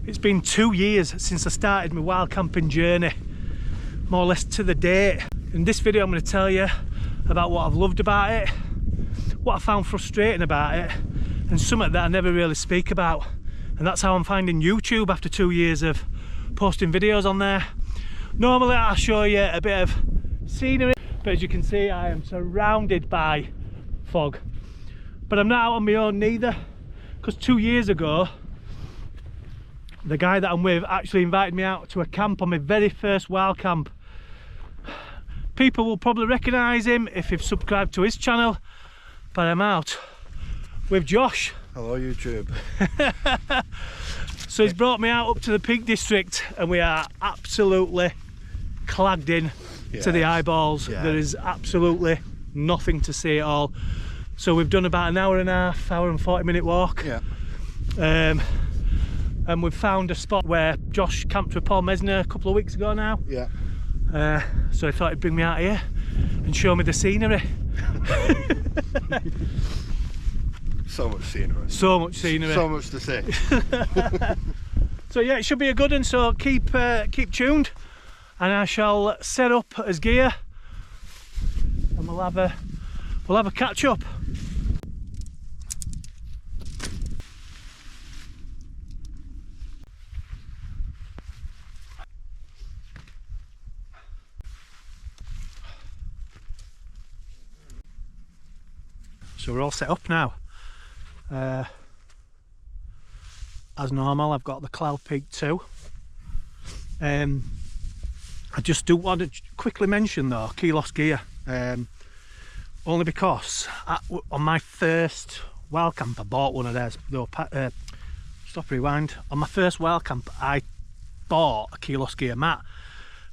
It's been 2 years since I started my wild camping journey, more or less to the date. In this video I'm going to tell you about what I've loved about it, what I found frustrating about it, and something that I never really speak about. And that's how I'm finding YouTube after 2 years of posting videos on there. Normally I'll show you a bit of scenery, but as you can see I am surrounded by fog. But I'm not out on my own neither, because 2 years ago the guy that I'm with actually invited me out to a camp on my very first wild camp. People will probably recognise him if you've subscribed to his channel, but I'm out with Josh. Hello YouTube. So he's brought me out up to the Peak District and we are absolutely clagged in to the eyeballs. There is absolutely nothing to see at all. So we've done about an hour and a half, hour and 40-minute walk. And we've found a spot where Josh camped with Paul Mesner a couple of weeks ago now. So he thought he'd bring me out here and show me the scenery. So much scenery. So much scenery. So much to see. So yeah, it should be a good one, so keep tuned and I shall set up as gear and we'll have a catch up. So we're all set up now. As normal, I've got the Cloud Peak 2. I just do want to quickly mention though, keyless gear. Only because on my first wild camp I bought one of theirs. Stop, rewind. On my first wild camp I bought a keyless gear mat,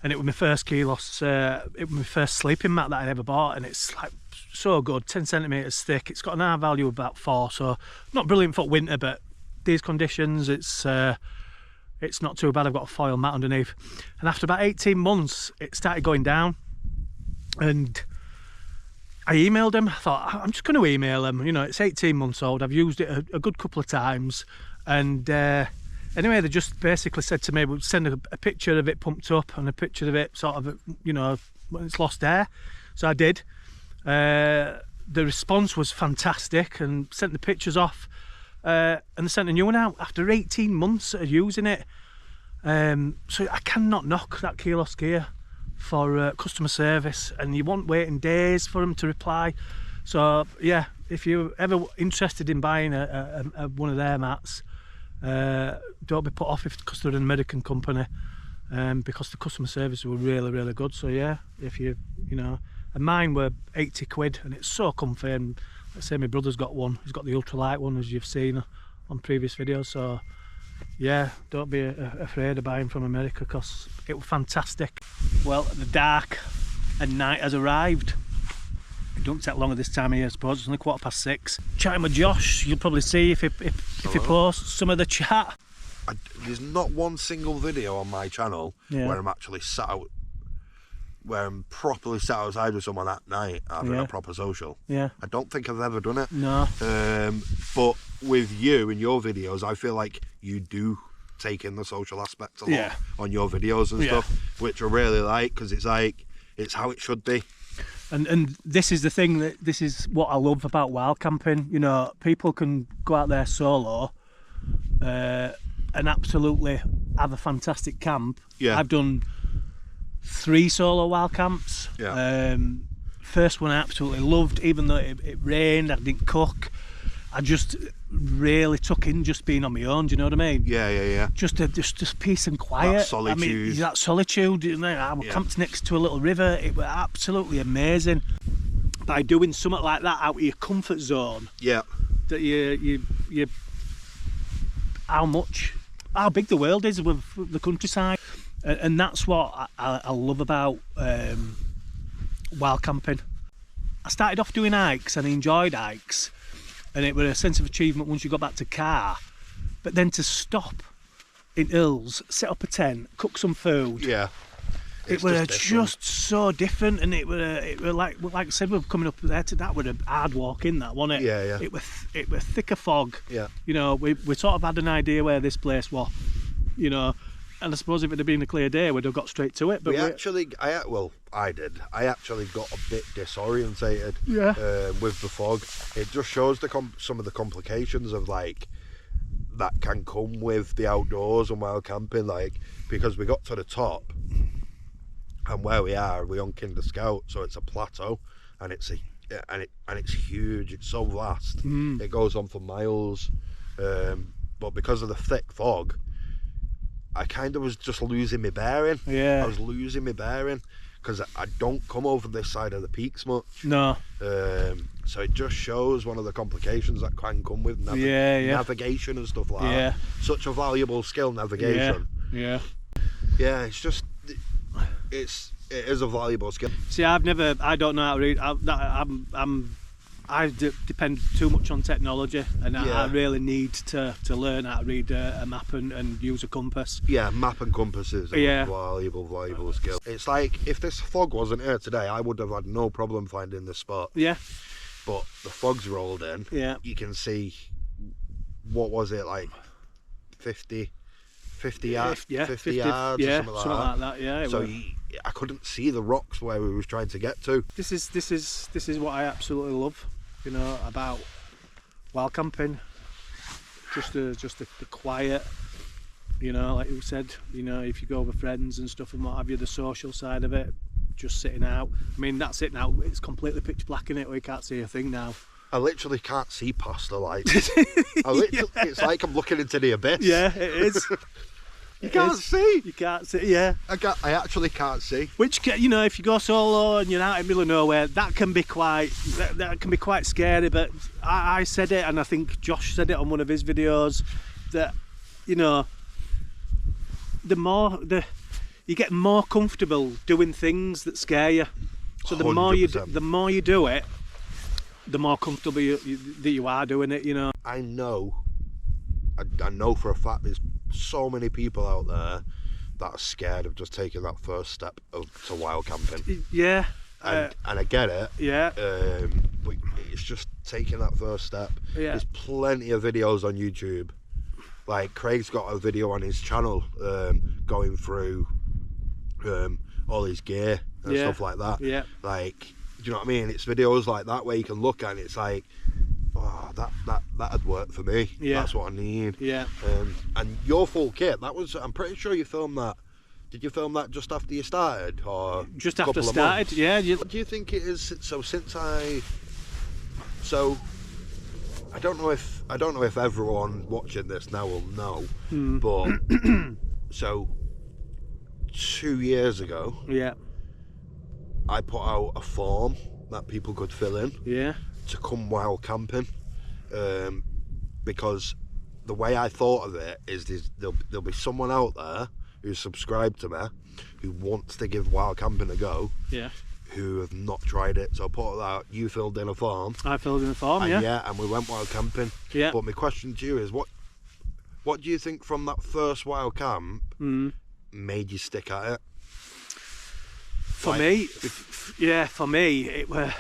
and it was my first keyless, it was my first sleeping mat that I ever bought, and it's like so good, 10 centimeters thick. It's got an R value of about 4, so not brilliant for winter, but these conditions it's not too bad. I've got a foil mat underneath, and after about 18 months it started going down, and I emailed him. I thought I'm just going to email him, you know, it's 18 months old, I've used it a good couple of times, and anyway they just basically said to me we'll send a picture of it pumped up and a picture of it sort of, you know, when it's lost air. So I did. The response was fantastic and sent the pictures off, and they sent a new one out after 18 months of using it. So I cannot knock that keyless gear for customer service, and you won't waiting days for them to reply. So yeah, if you're ever interested in buying one of their mats, don't be put off if Custard and American company, because the customer service were really good. So yeah, if you know, and mine were 80 quid and it's so comfy, and let's say my brother's got one, he's got the ultralight one as you've seen on previous videos. So yeah, don't be afraid of buying from America, because it was fantastic. Well, the dark and night has arrived. It don't take long at this time of year, I suppose. It's only 6:15. Chatting with Josh, you'll probably see if he posts some of the chat. There's not one single video on my channel where I'm actually sat out, where I'm properly sat outside with someone at night having a proper social. I don't think I've ever done it. No. But with you and your videos, I feel like you do take in the social aspect a lot on your videos and stuff, which I really like, because it's like, it's how it should be. And this is the thing, that this is what I love about wild camping. You know, people can go out there solo and absolutely have a fantastic camp. I've done 3 solo wild camps. First one I absolutely loved, even though it rained, I didn't cook. I just really took in just being on my own, do you know what I mean? Just peace and quiet. That solitude. I mean, that solitude, you know, I was camped next to a little river. It was absolutely amazing. By doing something like that out of your comfort zone, that you how big the world is with the countryside, and that's what I love about wild camping. I started off doing hikes and I enjoyed hikes, and it was a sense of achievement once you got back to car, but then to stop in hills, set up a tent, cook some food, it was just so different. And it was like I said, we were coming up there to that, was a hard walk in that, wasn't it? It was thicker fog. You know, we sort of had an idea where this place was, you know. And I suppose if it had been a clear day, we'd have got straight to it. But I did. I actually got a bit disorientated. Yeah. With the fog. It just shows some of the complications of like that can come with the outdoors and wild camping. Like, because we got to the top, and where we're on Kinder Scout, so it's a plateau, and it's huge. It's so vast. It goes on for miles. But because of the thick fog, I kind of was just losing my bearing. Yeah. I was losing my bearing because I don't come over this side of the peaks much. No. So it just shows one of the complications that can come with navigation and stuff like that. Such a valuable skill, navigation. Yeah. Yeah, it's just, it is a valuable skill. See, I don't know how to read. I depend too much on technology, and I really need to learn how to read a map and use a compass. Yeah, map and compass is a valuable skill. It's like, if this fog wasn't here today, I would have had no problem finding this spot. Yeah. But the fog's rolled in. Yeah. You can see, what was it, like 50 yards? 50 yards or something like that. Yeah. So I couldn't see the rocks where we was trying to get to. This is what I absolutely love, you know, about wild camping. Just the quiet, you know, like you said, you know, if you go with friends and stuff and what have you, the social side of it, just sitting out. I mean, that's it now. It's completely pitch black in it. We can't see a thing now. I literally can't see past the lights. It's like I'm looking into the abyss. Yeah, it is. You can't see. You can't see, yeah. I actually can't see. Which, you know, if you go solo and you're out in the middle of nowhere, that can be quite scary. But I said it, and I think Josh said it on one of his videos, that, you know, you get more comfortable doing things that scare you. So the more you do it, the more comfortable that you are doing it, you know. I know for a fact there's so many people out there that are scared of just taking that first step to wild camping. Yeah. And I get it. Yeah. But it's just taking that first step. Yeah. There's plenty of videos on YouTube. Like, Craig's got a video on his channel going through all his gear and stuff like that. Yeah. Like, do you know what I mean? It's videos like that where you can look and it's like, oh, that'd work for me. Yeah. That's what I need. Yeah. And your full kit, I'm pretty sure you filmed that. Did you film that just after you started, or just after I started? Yeah. What do you think it is? So I don't know if everyone watching this now will know, but so 2 years ago, I put out a form that people could fill in to come wild camping, because the way I thought of it is there'll be someone out there who's subscribed to me who wants to give wild camping a go, who have not tried it. So I put out, you filled in a form. I filled in a form, and we went wild camping. Yeah. But my question to you is, what do you think from that first wild camp made you stick at it? For me, it were...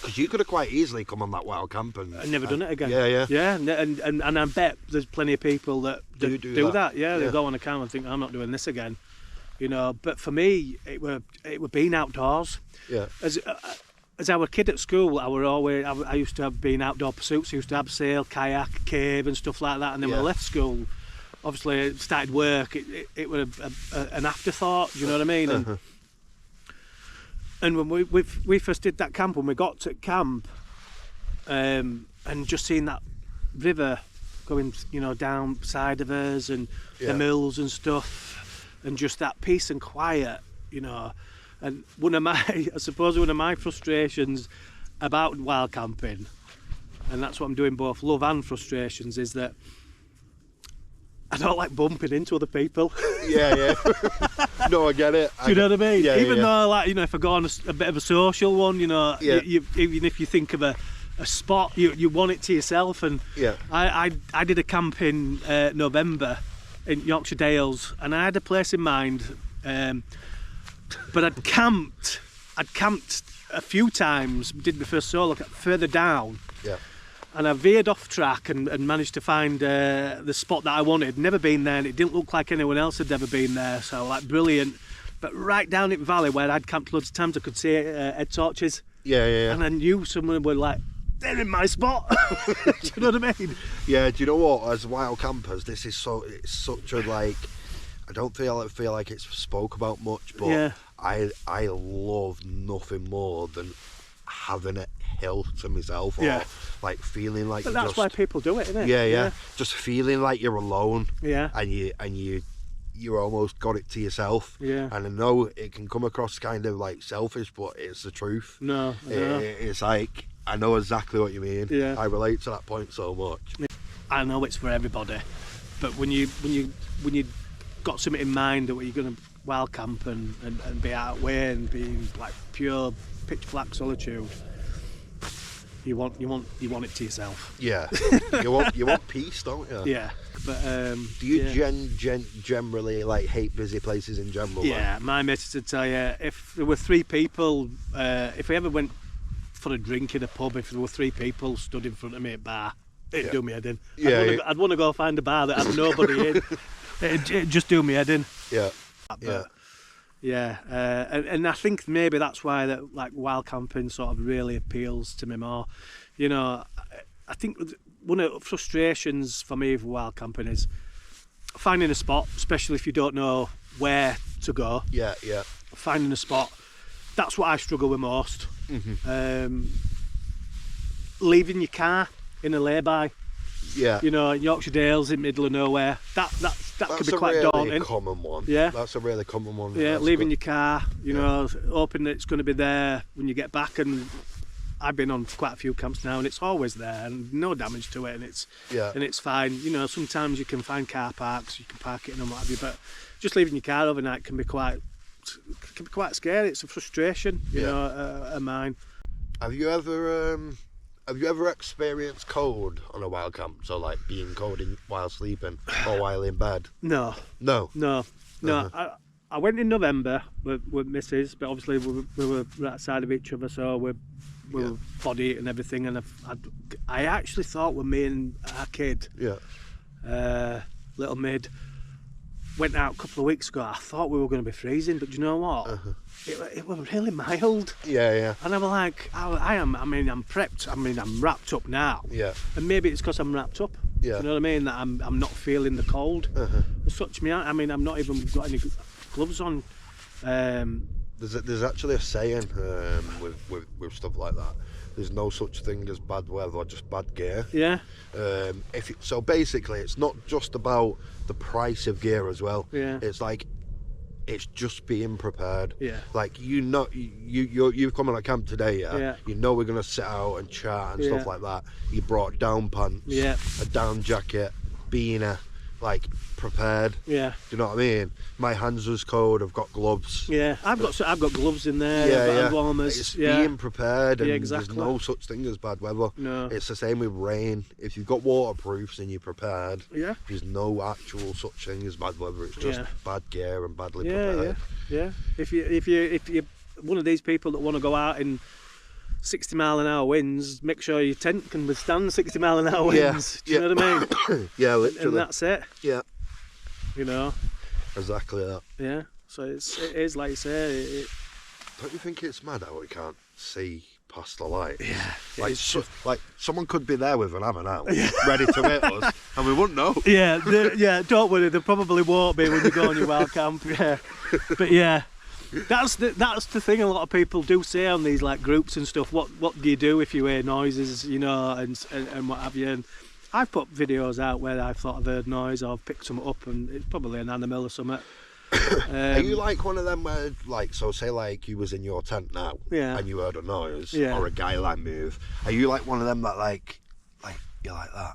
Because you could have quite easily come on that wild camp and never done it again. Yeah. And I bet there's plenty of people that do that. Yeah, they go on a camp and think, I'm not doing this again. You know, but for me, it were being outdoors. Yeah. As I was a kid at school, I used to have been outdoor pursuits. I used to have sail, kayak, cave, and stuff like that. And then when I left school, obviously started work. It was an afterthought. Do you know what I mean? And when we first did that camp, when we got to camp, and just seeing that river going, you know, down beside of us, and the mills and stuff, and just that peace and quiet, you know. And I suppose one of my frustrations about wild camping, and that's what I'm doing, both love and frustrations, is that I don't like bumping into other people. Yeah. No, I get it. Do you know what I mean? Yeah, even though, like, you know, if I go on a bit of a social one, you know, even if you think of a spot, you want it to yourself. And I did a camp in November in Yorkshire Dales, and I had a place in mind, but I'd camped a few times. Did my first solo further down. Yeah. and I veered off track and managed to find the spot that I wanted. Never been there, and it didn't look like anyone else had ever been there, so like brilliant. But right down in valley where I'd camped loads of times, I could see head torches. Yeah. And I knew someone were like, they're in my spot. Do you know what I mean? Yeah, do you know what? As wild campers, it's such a like, I don't feel like it's spoke about much, but yeah. I love nothing more than having a hill to myself, or like feeling like. But that's why people do it, isn't it? Yeah. Just feeling like you're alone. Yeah. And you almost got it to yourself. Yeah. And I know it can come across kind of like selfish, but it's the truth. No. It's like, I know exactly what you mean. Yeah. I relate to that point so much. I know it's for everybody, but when you got something in mind that you're going to wild camp and be out of way and be in like pure pitch black solitude, you want it to yourself. Yeah. you want peace, don't you? Yeah. But do you generally like hate busy places in general? Yeah, my missus would tell you, if there were 3 people, if we ever went for a drink in a pub, if there were 3 people stood in front of me at a bar, it'd do me head in. I'd want to go find a bar that had nobody in. It'd just do me head in. Yeah. And I think maybe that's why that like wild camping sort of really appeals to me more. You know, I think one of the frustrations for me with wild camping is finding a spot, especially if you don't know where to go. Yeah. Finding a spot, that's what I struggle with most. Mm-hmm. Leaving your car in a lay-by. Yeah. You know, Yorkshire Dales in middle of nowhere. That could be quite daunting. That's a really common one. Yeah. That's a really common one. Yeah, that's leaving good. your car, you know, hoping that it's going to be there when you get back. And I've been on quite a few camps now, and it's always there, and no damage to it, and it's fine. You know, sometimes you can find car parks, you can park it in and what have you, but just leaving your car overnight can be quite scary. It's a frustration, you know, of mine. Have you ever experienced cold on a wild camp? So like being cold while sleeping or while in bed? No. I went in November with Mrs, but obviously we were right side of each other, so we were body heat and everything, and I actually thought when me and our kid, little Mid, went out a couple of weeks ago, I thought we were going to be freezing, but do you know what? It was really mild. Yeah. And I was like, I'm prepped. I'm wrapped up now. Yeah. And maybe it's because I'm wrapped up. Yeah. You know what I mean? That I'm not feeling the cold. It sucks me out. I mean, I'm not even got any gloves on. There's actually a saying with stuff like that. There's no such thing as bad weather, just bad gear. Yeah. So basically, it's not just about the price of gear as well. Yeah. It's like, it's just being prepared. Yeah. Like, you know, you've come on a camp today, yeah? You know we're gonna sit out and chat and stuff like that. You brought down pants, a down jacket, beanie, like prepared. Yeah. Do you know what I mean? My hands was cold. I've got gloves. Yeah. I've got gloves in there. Yeah. Hand warmers. It's being prepared, and exactly. There's no such thing as bad weather. No. It's the same with rain. If you've got waterproofs and you're prepared, there's no actual such thing as bad weather. It's just bad gear and badly prepared. Yeah. If you're one of these people that want to go out in 60-mile-an-hour winds, make sure your tent can withstand 60-mile-an-hour winds. Do you know what I mean? Yeah, literally. And that's it. Yeah. You know. Exactly that. Yeah. So it is like you say. Don't you think it's mad how we can't see past the light? Yeah. Like someone could be there with an hammer now, ready to hit us, and we wouldn't know. Yeah. Don't worry. There probably won't be when you go on your wild camp. Yeah. But yeah. That's the thing a lot of people do say on these like groups and stuff. What do you do if you hear noises, you know, and what have you? And I've put videos out where I've thought I've heard noise or I've picked something up, and it's probably an animal or something. Are you like one of them where, like, so say like you was in your tent now, and you heard a noise or a guy like move? Are you like one of them that like you're like that?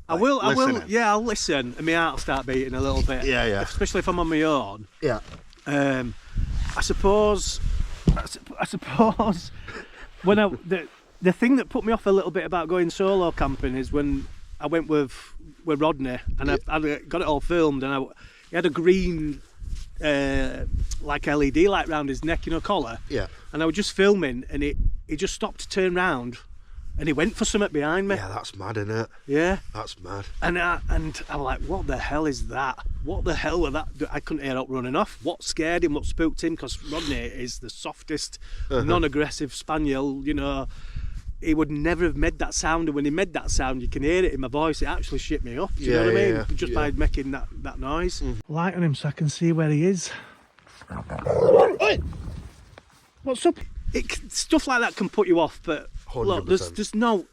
I will. I'll listen, and my heart will start beating a little bit. Yeah. Especially if I'm on my own. Yeah. I suppose when the thing that put me off a little bit about going solo camping is when I went with Rodney, and I got it all filmed, and he had a green like LED light round his neck, you know, collar. Yeah. And I was just filming, and he just stopped to turn round And he went for something behind me. Yeah, that's mad, isn't it? Yeah. That's mad. And I'm like, what the hell is that? What the hell was that? I couldn't hear up running off. What scared him? What spooked him? Because Rodney is the softest, non-aggressive spaniel, you know. He would never have made that sound, and when he made that sound, you can hear it in my voice. It actually shit me up. Do you know what I mean? Just by making that noise. Light on him so I can see where he is. What's up? Stuff like that can put you off, but 100%. Look,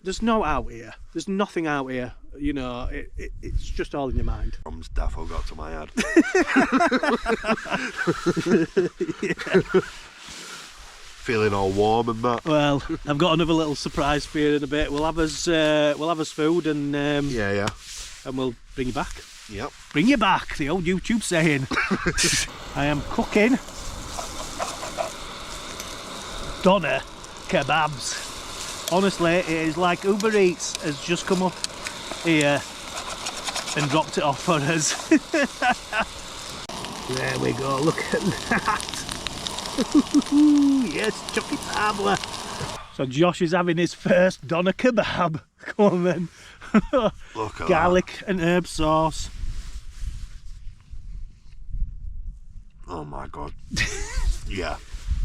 there's no out here. There's nothing out here. You know, it's just all in your mind. Brom's defo got to my head. Feeling all warm and that. Well, I've got another little surprise for you in a bit. We'll have us food and and we'll bring you back. Yep. Bring you back, the old YouTube saying. I am cooking doner kebabs. Honestly, it is like Uber Eats has just come up here and dropped it off for us. There we go, look at that. Yes, Chucky Pabla. So Josh is having his first doner kebab. Come on then. Look at garlic and herb sauce. Oh my god. Yeah.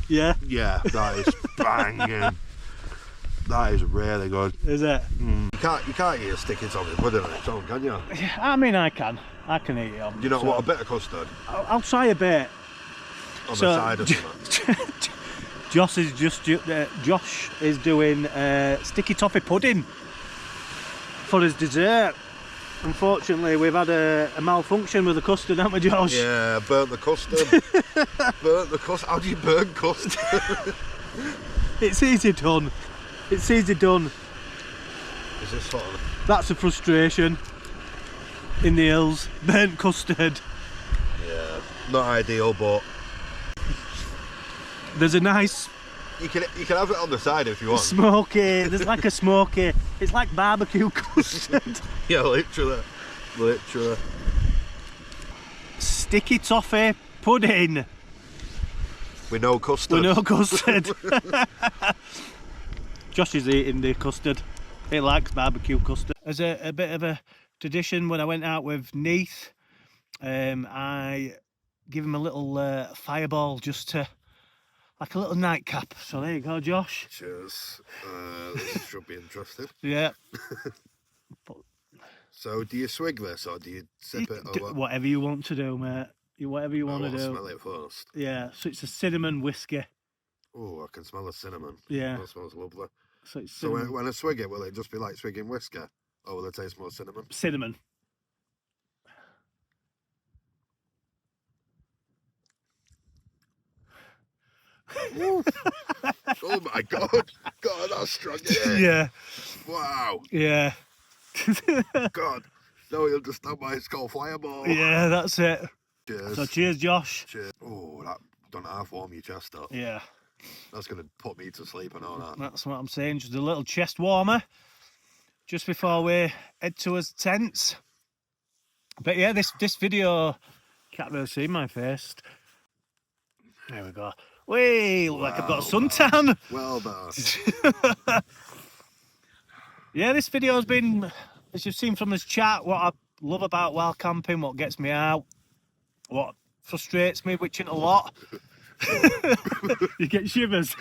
Yeah? Yeah, that is banging. That is really good. Is it? You can't eat a sticky toffee pudding on its own, can you? Yeah, I mean, I can eat it on. Do you not want a bit of custard? I'll try a bit. On the side of something. Josh is doing sticky toffee pudding for his dessert. Unfortunately, we've had a malfunction with the custard, haven't we, Josh? Yeah, burnt the custard. Burnt the custard. How do you burn custard? It's easy done. It's easy done. Is this sort of... That's a frustration in the hills. Burnt custard. Yeah, not ideal, but there's a nice... You can have it on the side if you want. Smoky. There's like a smoky. It's like barbecue custard. Yeah, literally. Literally. Sticky toffee pudding. With no custard. With no custard. Josh is eating the custard. He likes barbecue custard. As a bit of a tradition, when I went out with Neath, I give him a little fireball just to... like a little nightcap. So there you go, Josh. Cheers. This should be interesting. Yeah. So do you swig this or do you sip it? Or whatever you want to do, mate. Whatever you want to do. Smell it first. Yeah, so it's a cinnamon whiskey. Oh, I can smell the cinnamon. Yeah. That smells lovely. So when I swig it, will it just be like swigging whiskey? Or will it taste more cinnamon? Cinnamon. Oh my god. God, that's strong. Yeah. Wow. Yeah. God. No, you'll just know why it's called fireball. Yeah, that's it. Cheers. So cheers, Josh. Cheers. Oh, that done half warm your chest up. Yeah. That's going to put me to sleep, I know that. That's what I'm saying, just a little chest warmer just before we head to his tents. But yeah, this video, can't really see my face. There we go. Whee, look like I've got a suntan. Well done. Yeah, this video has been, as you've seen from this chat, what I love about wild camping, what gets me out, what frustrates me, which ain't a lot. You get shivers.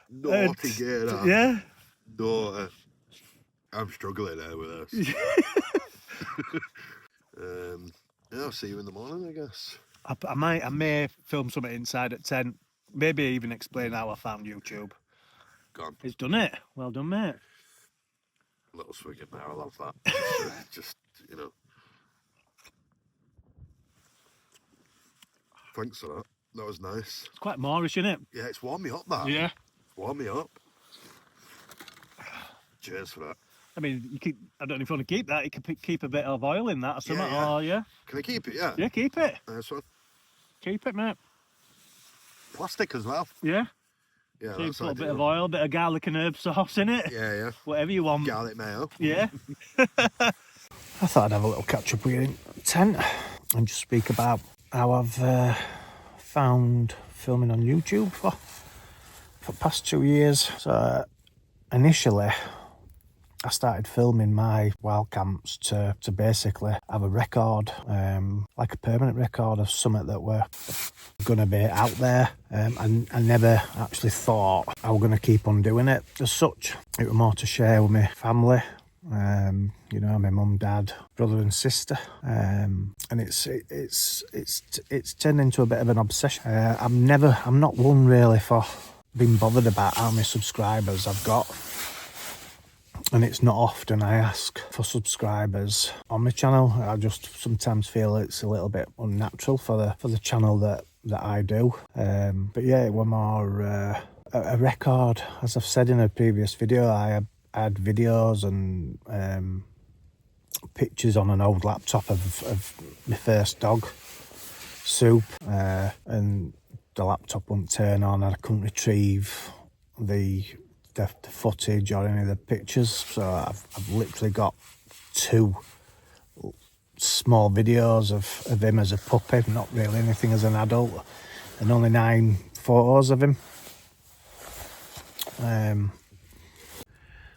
Naughty gear, that. Yeah. Naughty. I'm struggling there with this. Yeah, I'll see you in the morning, I guess. I may film something inside at 10. Maybe even explain how I found YouTube. Gone. He's done it. Well done, mate. A little swig in there, I love that. Just, you know. Thanks for that. That was nice. It's quite Moorish, isn't it? Yeah, it's warmed me up, that. Yeah. Warmed me up. Cheers for that. I mean, you keep, I don't know if you want to keep that. You can keep a bit of oil in that or something. Yeah. Oh, yeah. Can I keep it? Yeah. Yeah, keep it. Nice one. Keep it, mate. Plastic as well. Yeah. Yeah, So you that's put a bit ideal. of oil, a bit of garlic and herb sauce in it. Yeah, yeah. Whatever you want. Garlic mayo. Yeah. I thought I'd have a little catch up with you in tent and just speak about how I've found filming on YouTube for for the past 2 years. So initially I started filming my wild camps to basically have a record, like a permanent record of something that were going to be out there. And I never actually thought I was going to keep on doing it as such. It was more to share with my family, you know, my mum, dad, brother and sister, and it's turned into a bit of an obsession. I'm not one really for being bothered about how many subscribers I've got. And it's not often I ask for subscribers on my channel. I just sometimes feel it's a little bit unnatural for the channel that I do. But yeah, it was more a record. As I've said in a previous video, I had videos and pictures on an old laptop of my first dog, Soup, and the laptop wouldn't turn on and I couldn't retrieve the footage or any of the pictures, so I've literally got 2 small videos of him as a puppy, not really anything as an adult, and only 9 photos of him.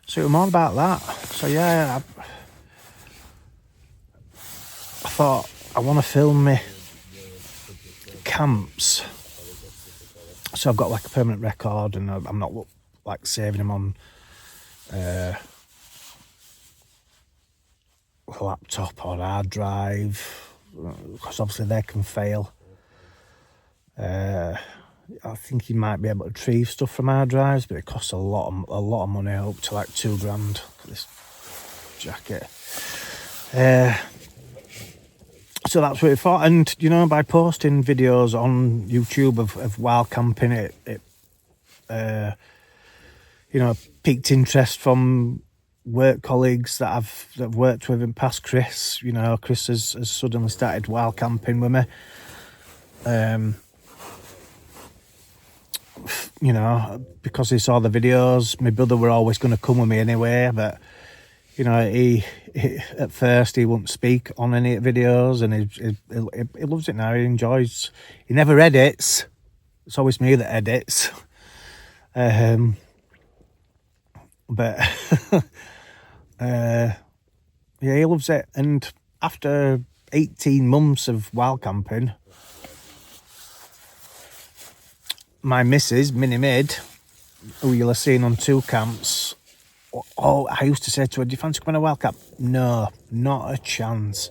So it was more about that. So yeah, I thought I want to film me camps, so I've got like a permanent record, and I'm not like saving them on a laptop or hard drive, because obviously they can fail. I think you might be able to retrieve stuff from hard drives, but it costs a lot of money, up to like £2 grand. Look at this jacket. So that's what we thought, and you know, by posting videos on YouTube of wild camping, it you know, piqued interest from work colleagues that I've worked with in past. Chris, you know, Chris has suddenly started wild camping with me. You know, because he saw the videos. My brother were always going to come with me anyway, but you know, he at first he wouldn't speak on any videos, and he loves it now. He enjoys. He never edits. It's always me that edits. But yeah, he loves it. And after 18 months of wild camping, my missus, Minnie Mid, who you'll have seen on 2 camps, I used to say to her, do you fancy coming to a wild camp? No, not a chance.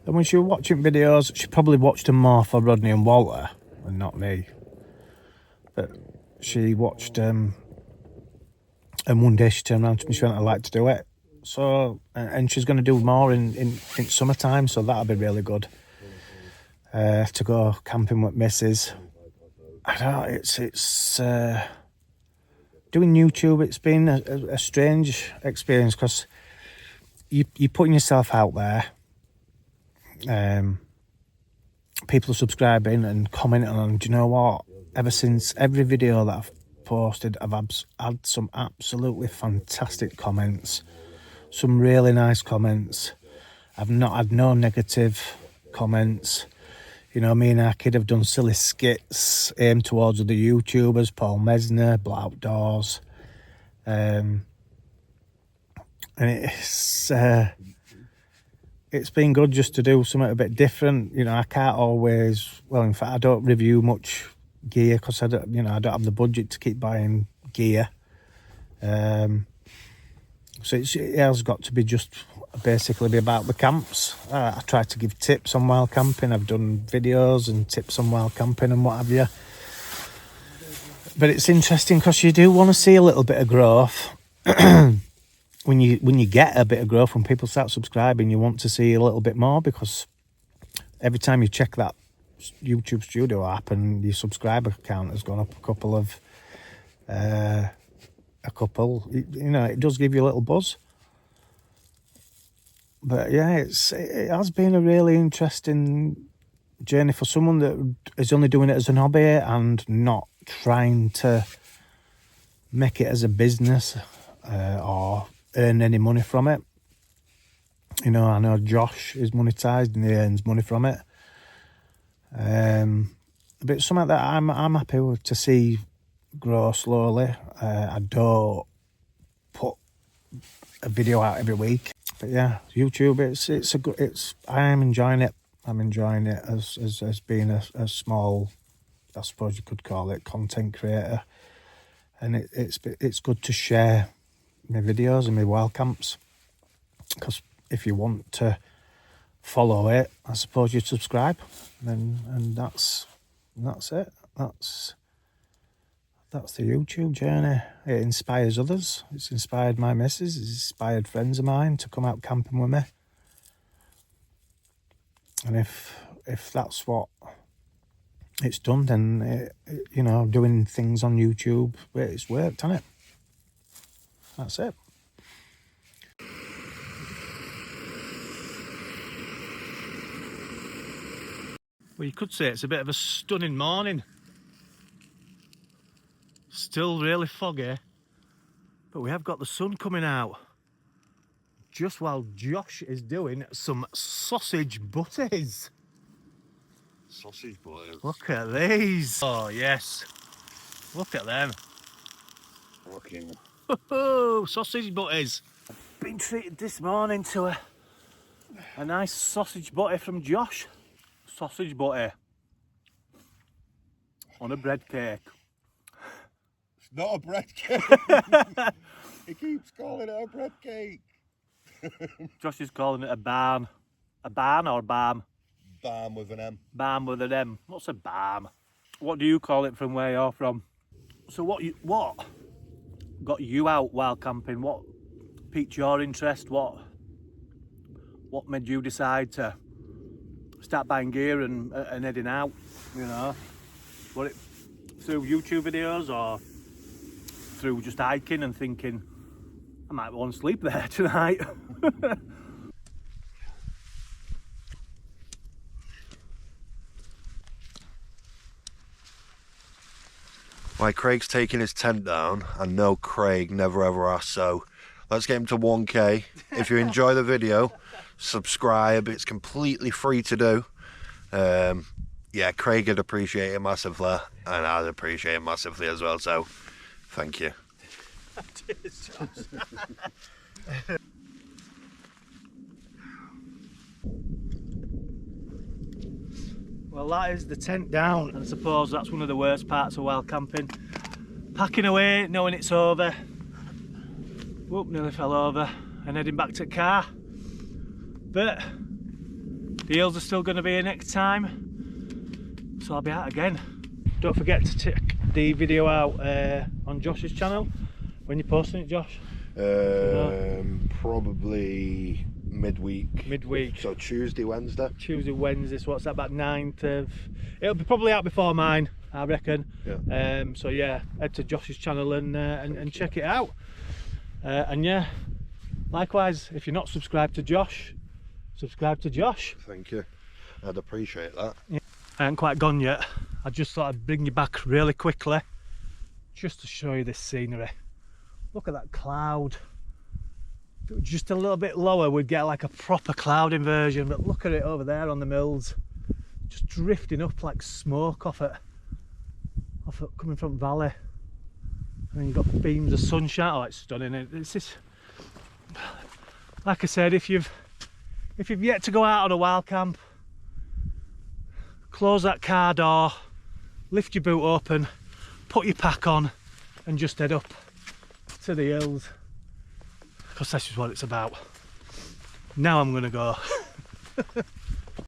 And when she was watching videos, she probably watched them more for Rodney and Walter, and not me. But she watched and one day she turned around to me, she went, I'd like to do it. So, and she's going to do more in summertime, so that'll be really good. To go camping with missus. I don't know, it's doing YouTube, it's been a strange experience, because you're putting yourself out there. People are subscribing and commenting on, do you know what? Ever since every video that I've posted, I've had some absolutely fantastic comments, some really nice comments. I've not had no negative comments. You know, me and our kid have done silly skits aimed towards other YouTubers, Paul Mesner, Black Outdoors, and it's been good just to do something a bit different. You know, I can't always, well, in fact, I don't review much gear, because I don't have the budget to keep buying gear. So it has got to be just basically be about the camps. I try to give tips on wild camping. I've done videos and tips on wild camping and what have you. But it's interesting because you do want to see a little bit of growth. When you get a bit of growth, when people start subscribing, you want to see a little bit more, because every time you check that YouTube Studio app and your subscriber count has gone up a couple, you know, it does give you a little buzz. But yeah, it has been a really interesting journey for someone that is only doing it as an hobby and not trying to make it as a business or earn any money from it. You know, I know Josh is monetized and he earns money from it. But it's something that I'm happy with, to see grow slowly. I don't put a video out every week, but yeah, YouTube, I am enjoying it. I'm enjoying it as being a small, I suppose you could call it, content creator, and it's good to share my videos and my wild camps, because if you want to follow it, I suppose you subscribe, and that's it. That's the YouTube journey. It inspires others. It's inspired my missus. It's inspired friends of mine to come out camping with me. And if that's what it's done, then you know, doing things on YouTube, it's worked, hasn't it? That's it. Well, you could say it's a bit of a stunning morning. Still really foggy, but we have got the sun coming out just while Josh is doing some sausage butties. Sausage butties. Look at these. Oh yes, look at them. Fucking. Oh, sausage butties. Been treated this morning to a nice sausage butty from Josh. Sausage butty on a bread cake. It's not a bread cake. He keeps calling it a bread cake. Josh is calling it a barm. A barn or barm? Barm with an M. Barm with an M. What's a barm? What do you call it from where you're from? So what got you out while camping? What piqued your interest? What made you decide to start buying gear and heading out? You know, was it through YouTube videos or through just hiking and thinking, I might want to sleep there tonight? Right, Craig's taking his tent down. I know Craig never ever asked, so let's get him to 1K. If you enjoy the video, subscribe. It's completely free to do. Yeah, Craig would appreciate it massively, and I'd appreciate it massively as well, so thank you. Cheers, Josh. Well, that is the tent down, and I suppose that's one of the worst parts of wild camping. Packing away, knowing it's over. Whoop, nearly fell over, and heading back to the car. But the hills are still going to be here next time, so I'll be out again. Don't forget to check the video out on Josh's channel. When you're posting it, Josh? Probably midweek. Midweek. So Tuesday, Wednesday. Tuesday, Wednesday. So what's that? About 9th of. It'll be probably out before mine, I reckon. Yeah. So yeah, head to Josh's channel and check it out. And yeah, likewise, if you're not subscribed to Josh, subscribe to Josh. Thank you. I'd appreciate that. Yeah. I ain't quite gone yet. I just thought I'd bring you back really quickly, just to show you this scenery. Look at that cloud. If it was just a little bit lower, we'd get like a proper cloud inversion, but look at it over there on the mills, just drifting up like smoke off it coming from valley. And then you've got beams of sunshine. Oh, it's stunning. It's just, like I said, if you've yet to go out on a wild camp, close that car door, lift your boot open, put your pack on, and just head up to the hills, because this is what it's about. Now I'm gonna go.